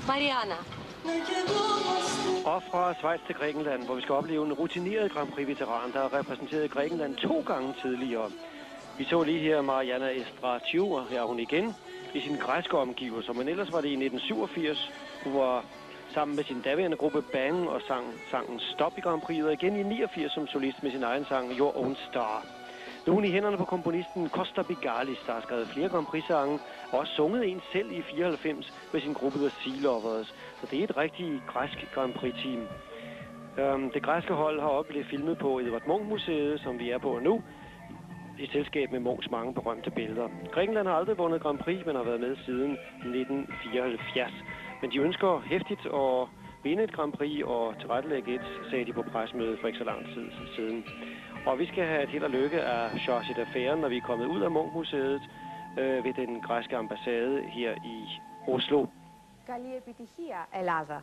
Mariana. Og fra Schweiz til Grækenland, hvor vi skal opleve en rutineret Grand Prix-veteran, der har repræsenteret Grækenland 2 gange tidligere. Vi så lige her Mariana Estratiu, og her er hun igen i sin græske omgivelser, men ellers var det i 1987. Hun var sammen med sin daværende gruppe Bang og sang sangen Stop i Grand Prix, og igen i 89 som solist med sin egen sang Your Own Star. Nu er hun i hænderne på komponisten Costa Bigalis, der har skrevet flere Grand Prix-sange, og også sunget en selv i 94 med sin gruppe The Sea Lovers. Så det er et rigtig græsk Grand Prix-team. Det græske hold har også blevet filmet på Edvard Munch-museet, som vi er på nu, i selskab med Munchs mange berømte billeder. Grækenland har aldrig vundet Grand Prix, men har været med siden 1974. Men de ønsker hæftigt at vinde et Grand Prix og tilrettelægge et, sagde de på pressemødet for ikke så lang tid siden. Og vi skal have et held og lykke af Chargé d'Affaires, når vi er kommet ud af Munch-museet ved den græske ambassade her i Oslo. Καλή επιτυχία, Ελλάδα.